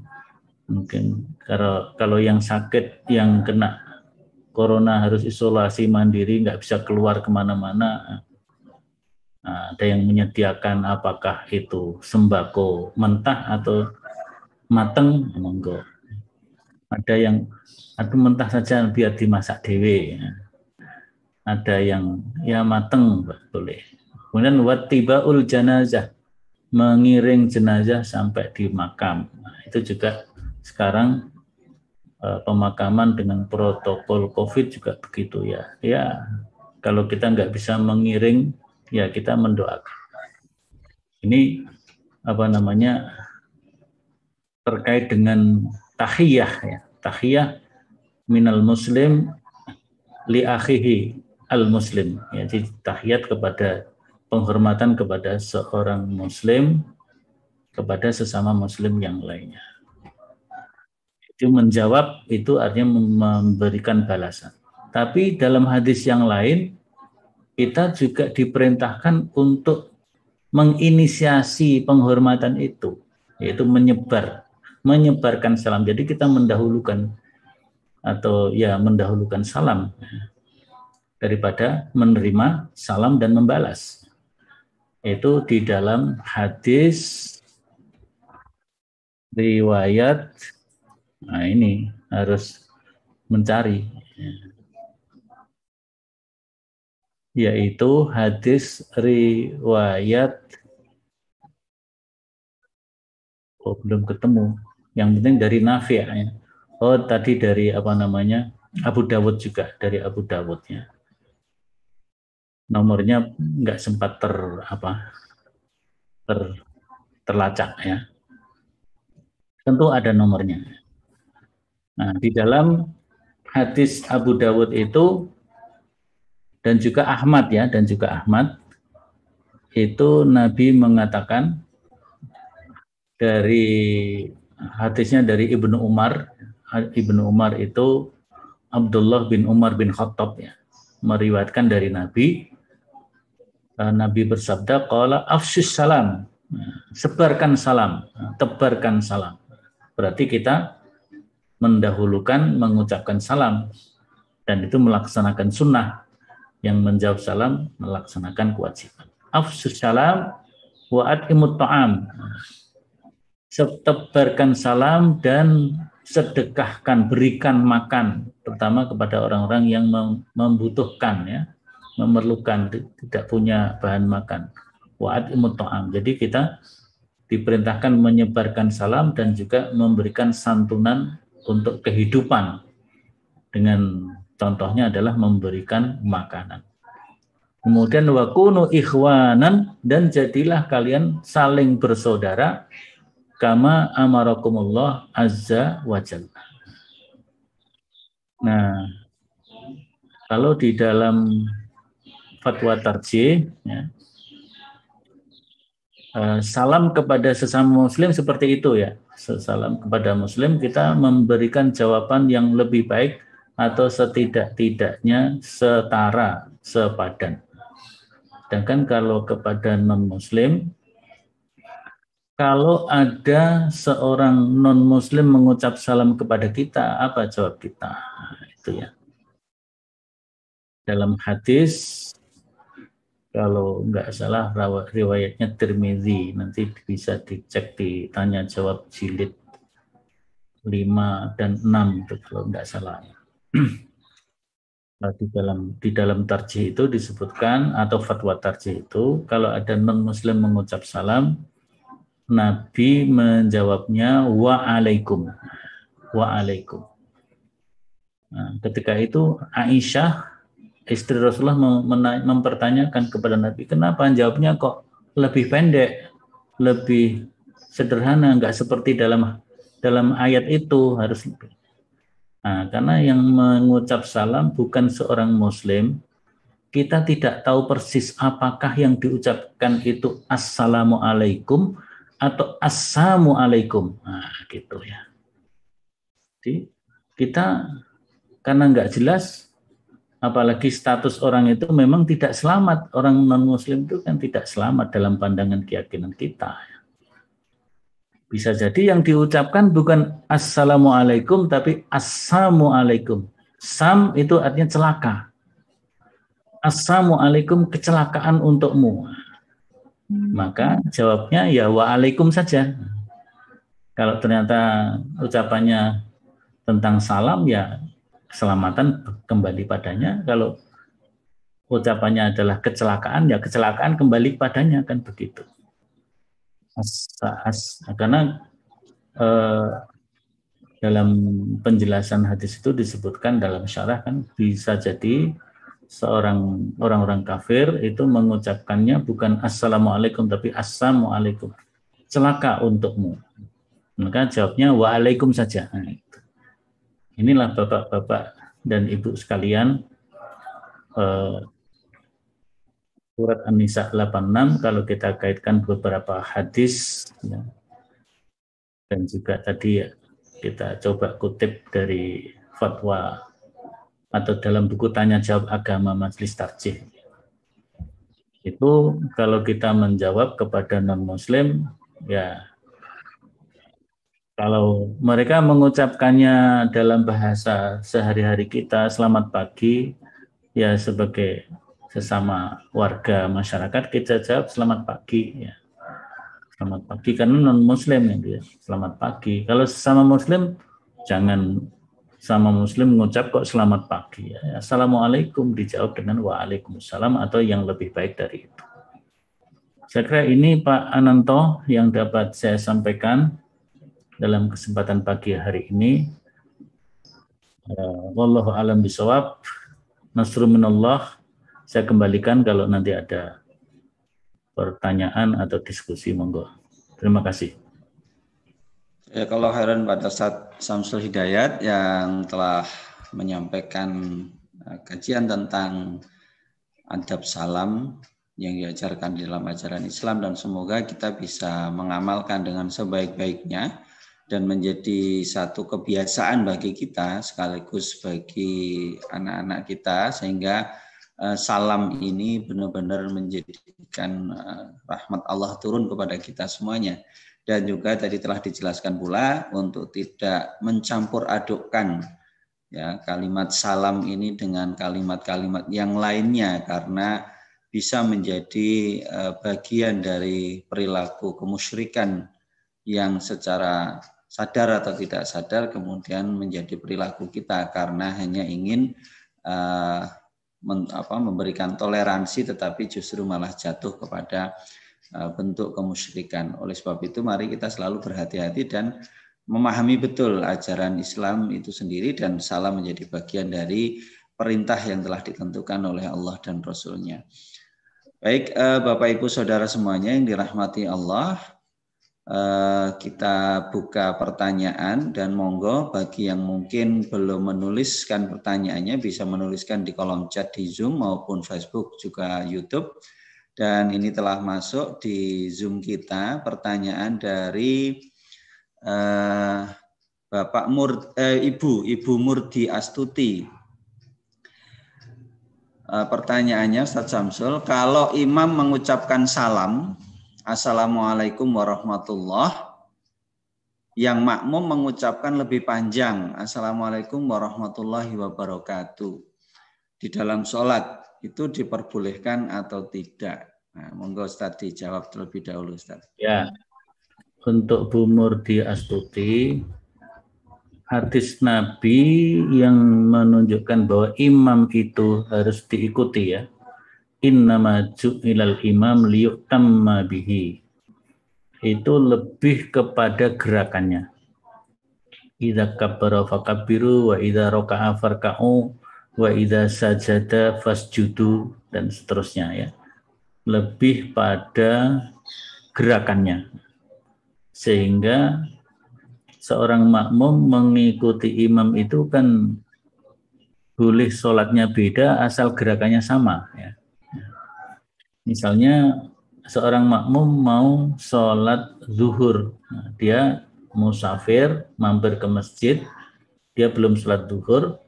S2: mungkin kalau yang sakit yang kena corona harus isolasi mandiri nggak bisa keluar kemana-mana. Ada yang menyediakan apakah itu sembako mentah atau mateng, monggo. Ada yang mentah saja biar dimasak dewe. Ada yang ya mateng boleh. Kemudian wattibaul janazah, mengiring jenazah sampai di makam. Itu juga sekarang pemakaman dengan protokol COVID juga begitu ya. Ya kalau kita nggak bisa mengiring ya kita mendoakan. Ini terkait dengan tahiyah ya. Tahiyah minal muslim li akhihi al muslim. Ya, jadi tahiyat kepada penghormatan kepada seorang muslim kepada sesama muslim yang lainnya. Itu menjawab itu artinya memberikan balasan. Tapi dalam hadis yang lain kita juga diperintahkan untuk menginisiasi penghormatan itu, yaitu menyebarkan salam. Jadi kita mendahulukan salam daripada menerima salam dan membalas. Itu di dalam hadis riwayat, ini harus mencari, yaitu hadis riwayat belum ketemu. Yang penting dari Nafi' ya. Tadi dari Abu Dawud juga, dari Abu Dawud ya. Nomornya nggak sempat terlacak ya. Tentu ada nomornya. Nah, di dalam hadis Abu Dawud itu dan juga Ahmad itu Nabi mengatakan dari hadisnya dari Ibnu Umar. Ibnu Umar itu Abdullah bin Umar bin Khattab ya, meriwayatkan dari Nabi. Nabi bersabda, qala afshus salam, sebarkan salam, tebarkan salam. Berarti kita mendahulukan mengucapkan salam dan itu melaksanakan sunnah. Yang menjawab salam melaksanakan kewajiban. Afshus salam wa at'imut ta'am. Tebarkan salam dan sedekahkan, berikan makan, terutama kepada orang-orang yang membutuhkan ya, memerlukan, tidak punya bahan makan. Wa'at'imut ta'am. Jadi kita diperintahkan menyebarkan salam dan juga memberikan santunan untuk kehidupan. Dengan contohnya adalah memberikan makanan. Kemudian wakunu ikhwanan, dan jadilah kalian saling bersaudara kama amarakumullah azza wa jalla. Nah, kalau di dalam fatwa tarjih ya, salam kepada sesama muslim seperti itu ya. Salam kepada muslim kita memberikan jawaban yang lebih baik atau setidak-tidaknya setara, sepadan. Sedangkan kalau kepada non-muslim, kalau ada seorang non-muslim mengucap salam kepada kita, apa jawab kita? Itu ya. Dalam hadis, kalau nggak salah riwayatnya Tirmidzi, nanti bisa dicek di tanya jawab jilid 5 dan 6 itu kalau nggak salah. Di dalam tarjih itu disebutkan, atau fatwa tarjih itu, kalau ada non-muslim mengucap salam, Nabi menjawabnya wa'alaikum. Wa'alaikum. Nah, ketika itu Aisyah, istri Rasulullah, mempertanyakan kepada Nabi, kenapa jawabnya kok lebih pendek, lebih sederhana, nggak seperti dalam ayat itu harus lebih. Nah, karena yang mengucap salam bukan seorang muslim, kita tidak tahu persis apakah yang diucapkan itu assalamualaikum atau assalamualaikum. Nah, gitu ya. Jadi kita karena nggak jelas, apalagi status orang itu memang tidak selamat. Orang non-muslim itu kan tidak selamat dalam pandangan keyakinan kita. Bisa jadi yang diucapkan bukan assalamualaikum, tapi assalamualaikum. Sam itu artinya celaka. Assalamualaikum, kecelakaan untukmu. Maka jawabnya ya waalaikum saja. Kalau ternyata ucapannya tentang salam, ya keselamatan kembali padanya. Kalau ucapannya adalah kecelakaan, ya kecelakaan kembali padanya, kan begitu. Karena dalam penjelasan hadis itu disebutkan dalam syarah, kan bisa jadi orang-orang kafir itu mengucapkannya bukan assalamualaikum tapi assalamualaikum, celaka untukmu. Maka jawabnya waalaikum saja. Nah, inilah bapak-bapak dan ibu sekalian, surat An-Nisa 86 kalau kita kaitkan beberapa hadis ya, dan juga tadi kita coba kutip dari fatwa atau dalam buku tanya jawab agama Majelis Tarjih. Itu kalau kita menjawab kepada non-muslim, ya kalau mereka mengucapkannya dalam bahasa sehari-hari kita, selamat pagi, ya sebagai sesama warga masyarakat kita jawab selamat pagi, ya. Selamat pagi karena non-muslim ya, selamat pagi. Kalau sesama muslim, jangan sama muslim mengucap kok selamat pagi. Ya. Assalamualaikum dijawab dengan waalaikumsalam atau yang lebih baik dari itu. Saya kira ini Pak Ananto yang dapat saya sampaikan dalam kesempatan pagi hari ini. Wallahu a'lam bishawab. Nasrun minallah. Saya kembalikan kalau nanti ada pertanyaan atau diskusi, monggo. Terima kasih.
S1: Ya, kalau khairan pada Ustaz Samsul Hidayat yang telah menyampaikan kajian tentang adab salam yang diajarkan di dalam ajaran Islam, dan semoga kita bisa mengamalkan dengan sebaik-baiknya dan menjadi satu kebiasaan bagi kita sekaligus bagi anak-anak kita, sehingga salam ini benar-benar menjadikan rahmat Allah turun kepada kita semuanya. Dan juga tadi telah dijelaskan pula untuk tidak mencampur adukkan ya kalimat salam ini dengan kalimat-kalimat yang lainnya, karena bisa menjadi bagian dari perilaku kemusyrikan yang secara sadar atau tidak sadar kemudian menjadi perilaku kita karena hanya ingin memberikan toleransi, tetapi justru malah jatuh kepada bentuk kemusyrikan. Oleh sebab itu mari kita selalu berhati-hati dan memahami betul ajaran Islam itu sendiri, dan salam menjadi bagian dari perintah yang telah ditentukan oleh Allah dan Rasul-Nya. Baik, Bapak Ibu Saudara semuanya yang dirahmati Allah, kita buka pertanyaan, dan monggo bagi yang mungkin belum menuliskan pertanyaannya bisa menuliskan di kolom chat di Zoom maupun Facebook juga YouTube. Dan ini telah masuk di Zoom kita pertanyaan dari Ibu Murdi Astuti. Pertanyaannya Ustaz Samsul, kalau imam mengucapkan salam, Assalamualaikum warahmatullahi, yang makmum mengucapkan lebih panjang, Assalamualaikum warahmatullahi wabarakatuh. Di dalam sholat, itu diperbolehkan atau tidak? Nah, monggo Ustaz dijawab terlebih dahulu Ustaz.
S2: Ya, untuk Bu Murdi Astuti, hadis Nabi yang menunjukkan bahwa imam itu harus diikuti ya. Innama ju'ilal imam liyutamma bihi. Itu lebih kepada gerakannya. Idza kabbara fakabbiru wa idza raka'a farka'u wa idza sajada fasjudu dan seterusnya ya. Lebih pada gerakannya. Sehingga seorang makmum mengikuti imam itu kan boleh sholatnya beda asal gerakannya sama ya. Misalnya seorang makmum mau sholat zuhur, nah, dia musafir mampir ke masjid, dia belum sholat zuhur,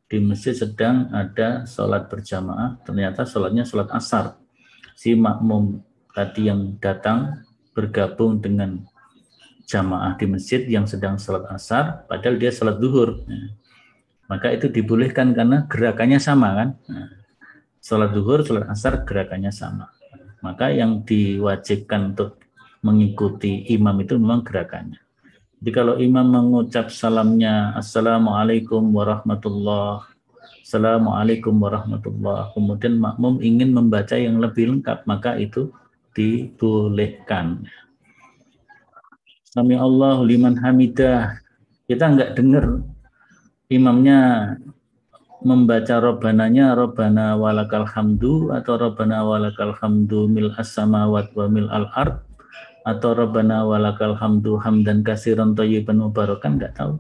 S2: di masjid sedang ada sholat berjamaah, ternyata sholatnya sholat asar. Si makmum tadi yang datang bergabung dengan jamaah di masjid yang sedang sholat asar, padahal dia sholat zuhur. Maka itu dibolehkan karena gerakannya sama kan. Sholat zuhur, sholat asar gerakannya sama. Maka yang diwajibkan untuk mengikuti imam itu memang gerakannya. Jadi kalau imam mengucap salamnya Assalamualaikum warahmatullahi, Assalamualaikum warahmatullahi, kemudian makmum ingin membaca yang lebih lengkap, maka itu dibolehkan. Sami Allahu liman hamidah. Kita enggak dengar imamnya membaca robbananya Robbana walakal hamdu atau Robbana walakal hamdu mil as-samawat wa mil al-ard atau Robbana walakal hamdu hamdan katsiran thayyiban mubarakan, enggak tahu.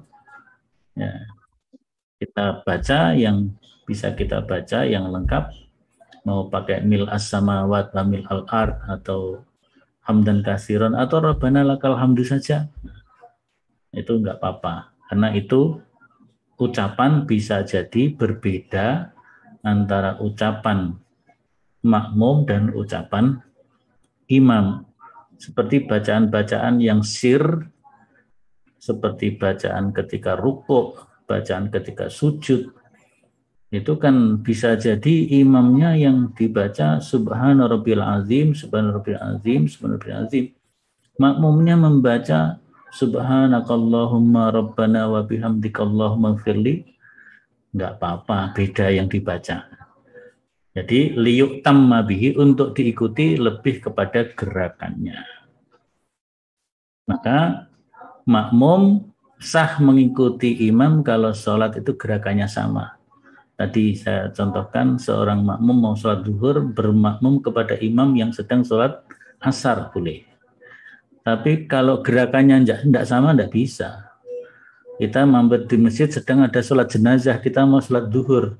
S2: Ya. Kita baca yang bisa kita baca yang lengkap, mau pakai mil as-samawat wa mil al-ard atau hamdan katsiran atau Robbana lakal hamdu saja. Itu enggak apa-apa. Karena itu ucapan bisa jadi berbeda antara ucapan makmum dan ucapan imam. Seperti bacaan-bacaan yang sir, seperti bacaan ketika rukuk, bacaan ketika sujud, itu kan bisa jadi imamnya yang dibaca Subhana Rabbil Azim, Subhana Rabbil Azim, Subhana Rabbil Azim. Makmumnya membaca Subhanakallahumma Rabbana wa bihamdikallahumma firli, enggak apa-apa, beda yang dibaca. Jadi liyuk tamma bihi, untuk diikuti lebih kepada gerakannya. Maka makmum sah mengikuti imam kalau sholat itu gerakannya sama. Tadi saya contohkan seorang makmum mau sholat zuhur bermakmum kepada imam yang sedang sholat asar boleh. Tapi kalau gerakannya tidak sama, tidak bisa. Kita mampir di masjid sedang ada sholat jenazah, kita mau sholat zuhur,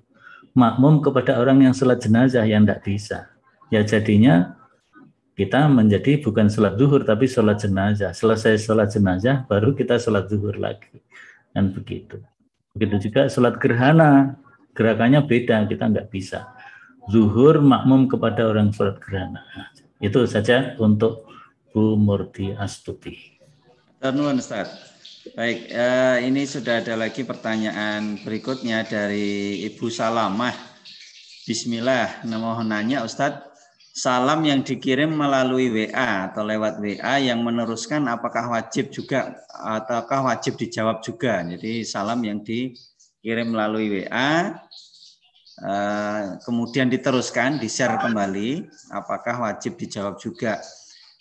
S2: makmum kepada orang yang sholat jenazah, yang tidak bisa. Ya jadinya kita menjadi bukan sholat zuhur tapi sholat jenazah. Selesai sholat jenazah baru kita sholat zuhur lagi. Dan begitu. Begitu juga sholat gerhana, gerakannya beda, kita nggak bisa. Zuhur makmum kepada orang sholat gerhana. Itu saja untuk Bu Murdi Astuti.
S1: Terima Ustaz. Baik, ini sudah ada lagi pertanyaan berikutnya dari Ibu Salamah. Bismillah, mohon nanya Ustaz, salam yang dikirim melalui WA atau lewat WA yang meneruskan apakah wajib juga ataukah wajib dijawab juga? Jadi salam yang dikirim melalui WA kemudian diteruskan, di-share kembali, apakah wajib dijawab juga?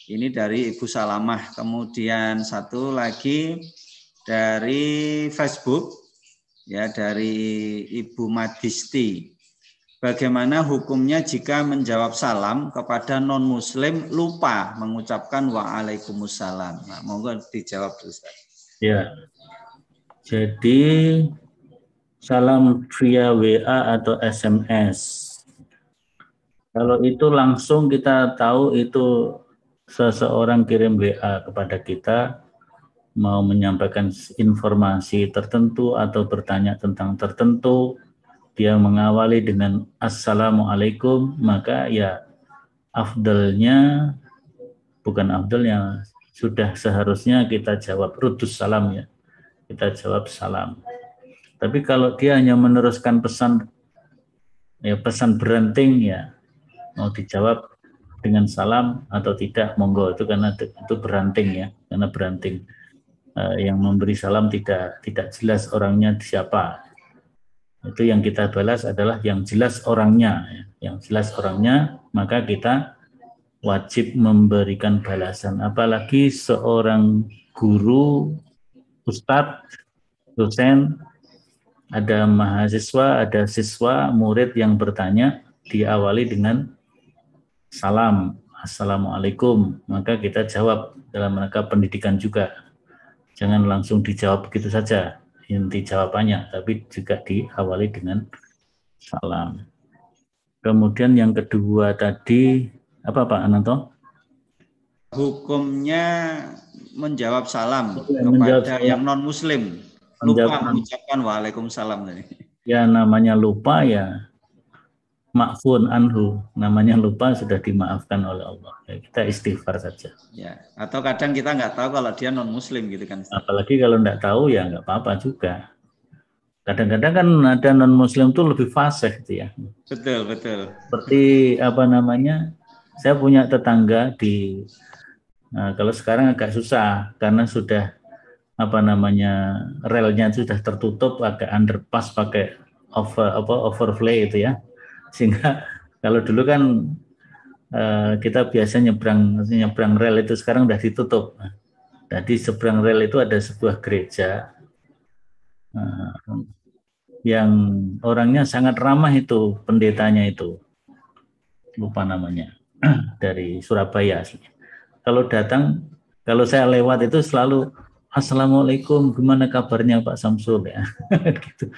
S1: Ini dari Ibu Salamah. Kemudian satu lagi dari Facebook, ya, dari Ibu Madisti. Bagaimana hukumnya jika menjawab salam kepada non-muslim lupa mengucapkan waalaikumsalam? Nah, monggo dijawab Ustaz.
S2: Ya. Jadi salam via WA atau SMS. Kalau itu langsung kita tahu itu seseorang kirim WA kepada kita mau menyampaikan informasi tertentu atau bertanya tentang tertentu, dia mengawali dengan Assalamualaikum, maka ya afdalnya, bukan afdalnya, sudah seharusnya kita jawab rudus salam ya. Kita jawab salam. Tapi kalau dia hanya meneruskan pesan beranting ya, mau dijawab dengan salam atau tidak, monggo, itu karena itu beranting ya, karena beranting. Yang memberi salam tidak jelas orangnya siapa. Itu yang kita balas adalah yang jelas orangnya. Yang jelas orangnya, maka kita wajib memberikan balasan. Apalagi seorang guru, ustadz, dosen, ada mahasiswa, ada siswa, murid yang bertanya, diawali dengan salam, Assalamualaikum. Maka kita jawab dalam rangka pendidikan juga. Jangan langsung dijawab begitu saja, inti jawabannya, tapi juga diawali dengan salam. Kemudian yang kedua tadi, apa Pak Ananto?
S1: Hukumnya menjawab salam kepada yang non-muslim. Lupa mengucapkan waalaikumsalam tadi.
S2: Ya namanya lupa ya ma'fun anhu, namanya lupa sudah dimaafkan oleh Allah. Ya, kita istighfar saja.
S1: Ya, atau kadang kita nggak tahu kalau dia non-muslim gitu kan.
S2: Apalagi kalau nggak tahu ya nggak apa-apa juga. Kadang-kadang kan ada non-muslim tuh lebih fasih gitu ya.
S1: Betul, betul.
S2: Seperti apa namanya? Saya punya tetangga kalau sekarang agak susah karena sudah relnya sudah tertutup, pakai underpass, pakai overflay itu ya, sehingga kalau dulu kan kita biasa nyebrang rel itu, sekarang udah ditutup. Jadi seberang rel itu ada sebuah gereja yang orangnya sangat ramah, itu pendetanya itu lupa namanya, dari Surabaya aslinya. Kalau saya lewat itu selalu Assalamualaikum, gimana kabarnya Pak Samsul ya, gitu.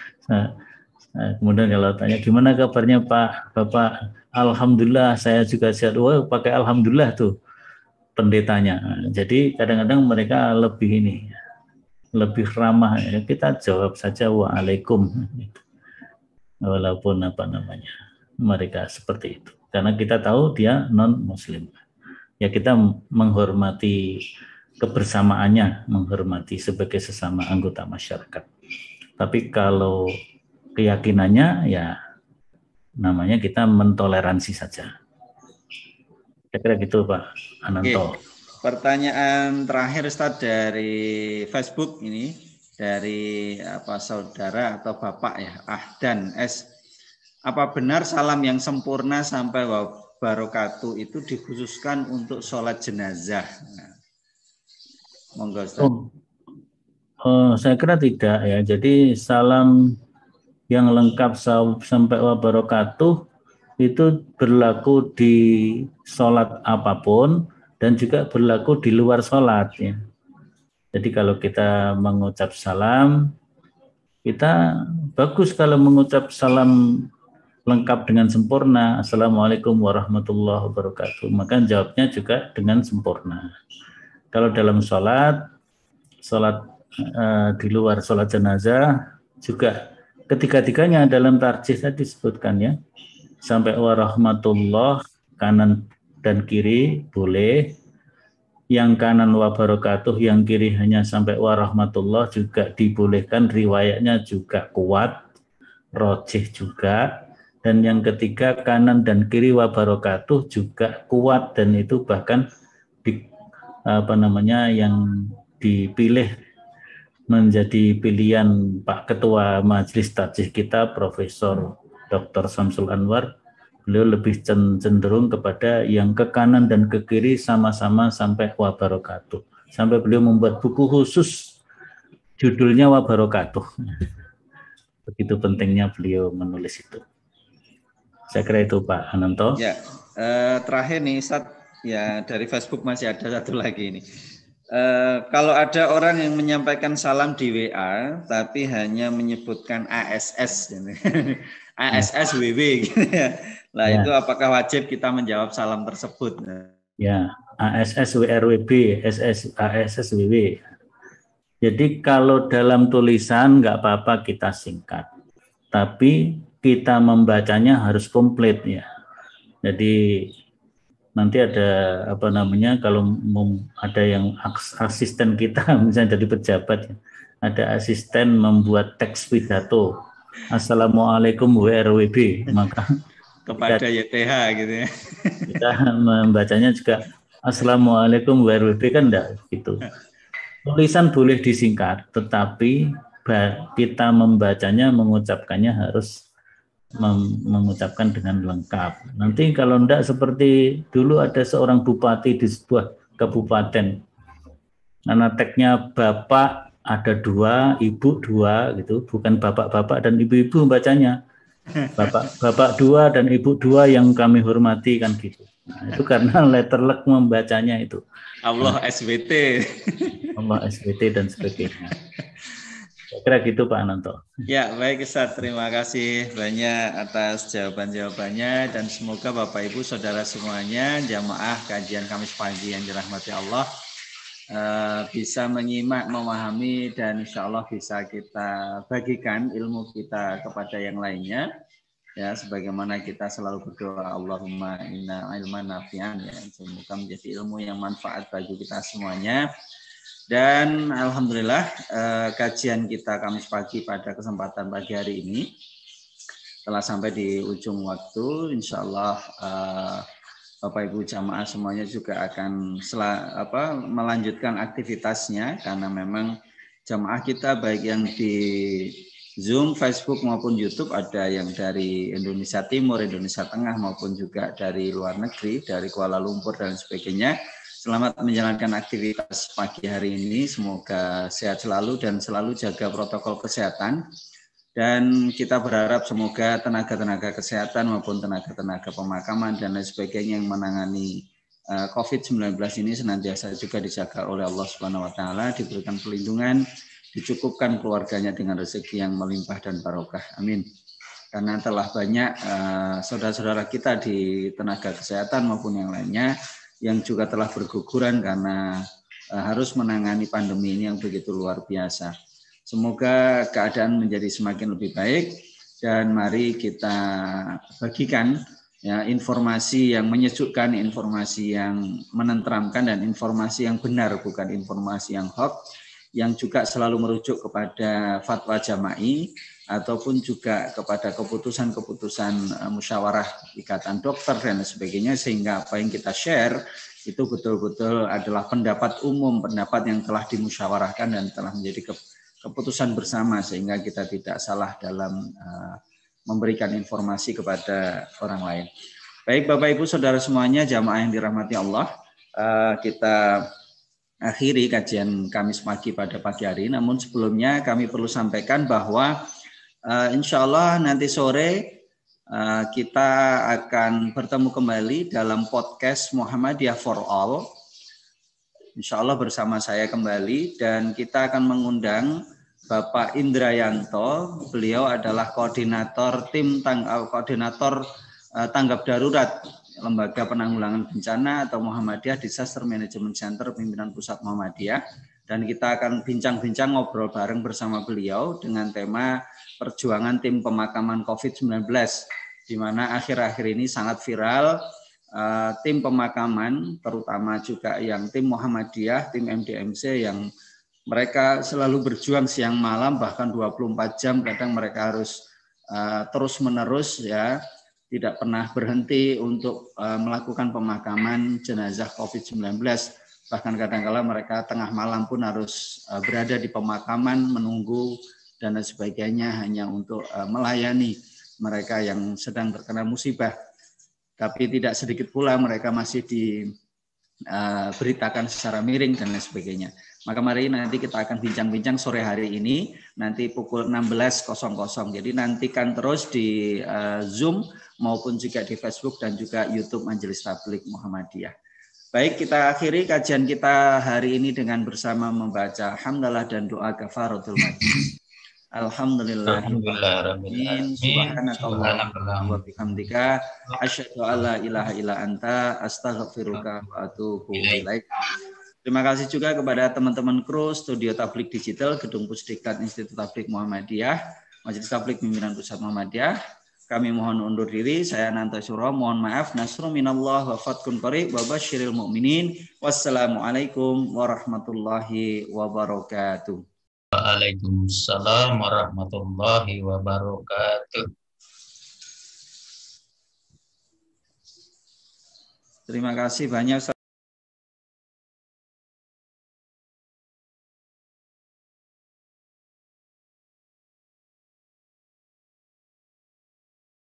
S2: Kemudian kalau tanya gimana kabarnya Pak Bapak, Alhamdulillah saya juga sehat. Wah, pakai Alhamdulillah tuh pendetanya. Jadi kadang-kadang mereka lebih ramah. Ya. Kita jawab saja Waalaikum, walaupun mereka seperti itu. Karena kita tahu dia non Muslim. Ya kita menghormati kebersamaannya, menghormati sebagai sesama anggota masyarakat. Tapi kalau keyakinannya ya namanya kita mentoleransi saja. Kira-kira gitu Pak Ananto.
S1: Oke. Pertanyaan terakhir Ustaz dari Facebook ini, dari saudara atau bapak ya, Ahdan S. Apa benar salam yang sempurna sampai wabarakatuh itu dikhususkan untuk sholat jenazah? Monggo Ustaz.
S2: Saya kira tidak ya. Jadi salam yang lengkap sampai wabarakatuh itu berlaku di sholat apapun dan juga berlaku di luar sholat ya. Jadi kalau kita mengucap salam, kita bagus kalau mengucap salam lengkap dengan sempurna, Assalamualaikum warahmatullahi wabarakatuh, maka jawabnya juga dengan sempurna. Kalau dalam sholat di luar sholat jenazah juga ketiga-tiganya dalam tarjih tadi disebutkan ya, sampai warahmatullah kanan dan kiri boleh, yang kanan wabarakatuh, yang kiri hanya sampai warahmatullah juga dibolehkan, riwayatnya juga kuat, rojih juga. Dan yang ketiga kanan dan kiri wabarakatuh juga kuat, dan itu bahkan yang dipilih menjadi pilihan Pak Ketua Majelis Tarjih kita, Profesor Dr. Samsul Anwar. Beliau lebih cenderung kepada yang ke kanan dan ke kiri sama-sama sampai wabarakatuh. Sampai beliau membuat buku khusus judulnya wabarakatuh. Begitu pentingnya beliau menulis itu. Saya kira itu Pak Ananto.
S1: Ya, terakhir nih Ustaz, ya dari Facebook masih ada satu lagi ini. Kalau ada orang yang menyampaikan salam di WA tapi hanya menyebutkan ASS ASS WW gitu ya. Nah, itu apakah wajib kita menjawab salam tersebut?
S2: Ya, ASS WRWB, ASS WW. Jadi kalau dalam tulisan nggak apa-apa kita singkat. Tapi kita membacanya harus komplit ya. Jadi nanti ada apa namanya, kalau ada yang asisten kita misalnya jadi pejabat ya, ada asisten membuat teks pidato Assalamualaikum WRWB, maka
S1: kepada YTH gitu ya.
S2: kita membacanya juga Assalamualaikum WRWB kan enggak gitu. Tulisan boleh disingkat, tetapi kita membacanya, mengucapkannya harus mengucapkan dengan lengkap. Nanti kalau enggak seperti dulu ada seorang bupati di sebuah kabupaten, karena tagnya bapak ada 2, ibu 2 gitu, bukan bapak-bapak dan ibu-ibu bacanya. Bapak 2 dan ibu 2 yang kami hormati kan gitu. Nah, itu karena letterlek membacanya itu.
S1: Allah SBT.
S2: Allah SBT dan sebagainya. Kira gitu Pak Ananto.
S1: Ya, baik Ustaz, terima kasih banyak atas jawaban-jawabannya dan semoga Bapak Ibu Saudara semuanya jamaah kajian Kamis pagi yang dirahmati Allah bisa menyimak, memahami dan insya Allah bisa kita bagikan ilmu kita kepada yang lainnya. Ya, sebagaimana kita selalu berdoa Allahumma inna ilman nafi'an, ya, semoga menjadi ilmu yang manfaat bagi kita semuanya. Dan alhamdulillah kajian kita Kamis pagi pada kesempatan pagi hari ini telah sampai di ujung waktu. Insya Allah Bapak Ibu jamaah semuanya juga akan melanjutkan aktivitasnya, karena memang jamaah kita baik yang di Zoom, Facebook maupun YouTube, ada yang dari Indonesia Timur, Indonesia Tengah maupun juga dari luar negeri, dari Kuala Lumpur dan sebagainya. Selamat menjalankan aktivitas pagi hari ini. Semoga sehat selalu dan selalu jaga protokol kesehatan. Dan kita berharap semoga tenaga-tenaga kesehatan maupun tenaga-tenaga pemakaman dan lain sebagainya yang menangani COVID-19 ini senantiasa juga dijaga oleh Allah Subhanahu wa taala, diberikan perlindungan, dicukupkan keluarganya dengan rezeki yang melimpah dan barokah. Amin. Karena telah banyak saudara-saudara kita di tenaga kesehatan maupun yang lainnya yang juga telah berguguran karena harus menangani pandemi ini yang begitu luar biasa. Semoga keadaan menjadi semakin lebih baik dan mari kita bagikan ya informasi yang menyejukkan, informasi yang menenteramkan dan informasi yang benar, bukan informasi yang hoax, yang juga selalu merujuk kepada fatwa jama'i ataupun juga kepada keputusan-keputusan musyawarah ikatan dokter dan sebagainya, sehingga apa yang kita share itu betul-betul adalah pendapat umum, pendapat yang telah dimusyawarahkan dan telah menjadi keputusan bersama, sehingga kita tidak salah dalam memberikan informasi kepada orang lain. Baik Bapak Ibu Saudara semuanya, jamaah yang dirahmati Allah, kita akhiri kajian Kamis pagi pada pagi hari. Namun sebelumnya kami perlu sampaikan bahwa insya Allah nanti sore kita akan bertemu kembali dalam podcast Muhammadiyah for All. Insya Allah bersama saya kembali, dan kita akan mengundang Bapak Indrayanto. Beliau adalah koordinator tanggap darurat Lembaga Penanggulangan Bencana atau Muhammadiyah Disaster Management Center Pimpinan Pusat Muhammadiyah, dan kita akan bincang-bincang ngobrol bareng bersama beliau dengan tema perjuangan tim pemakaman COVID-19, di mana akhir-akhir ini sangat viral tim pemakaman, terutama juga yang tim Muhammadiyah, tim MDMC yang mereka selalu berjuang siang malam, bahkan 24 jam, kadang mereka harus terus-menerus ya, tidak pernah berhenti untuk melakukan pemakaman jenazah COVID-19. Bahkan kadang-kala mereka tengah malam pun harus berada di pemakaman, menunggu dan lain sebagainya, hanya untuk melayani mereka yang sedang terkena musibah. Tapi tidak sedikit pula mereka masih diberitakan secara miring dan lain sebagainya. Maka mari nanti kita akan bincang-bincang sore hari ini, nanti pukul 16.00. Jadi nantikan terus di Zoom maupun juga di Facebook dan juga YouTube Majelis Tabligh Muhammadiyah. Baik, kita akhiri kajian kita hari ini dengan bersama membaca hamdalah dan doa kafaratul majlis. Alhamdulillahirrahmanirrahim. Subhanakallahumma wa bihamdika asyhadu alla ilaha illa anta astaghfiruka wa atubu ilaik. Terima kasih juga kepada teman-teman kru Studio Tabligh Digital Gedung Pusdiklat Institut Tabligh Muhammadiyah, Majelis Tabligh Pimpinan Pusat Muhammadiyah, Kami mohon undur diri. Saya Ananta Syuro. Mohon maaf. Nasrun minallah wa fatkun qarib wa basyiril mu'minin. Wassalamualaikum warahmatullahi wabarakatuh.
S3: Waalaikumsalam warahmatullahi wabarakatuh.
S1: Terima kasih banyak.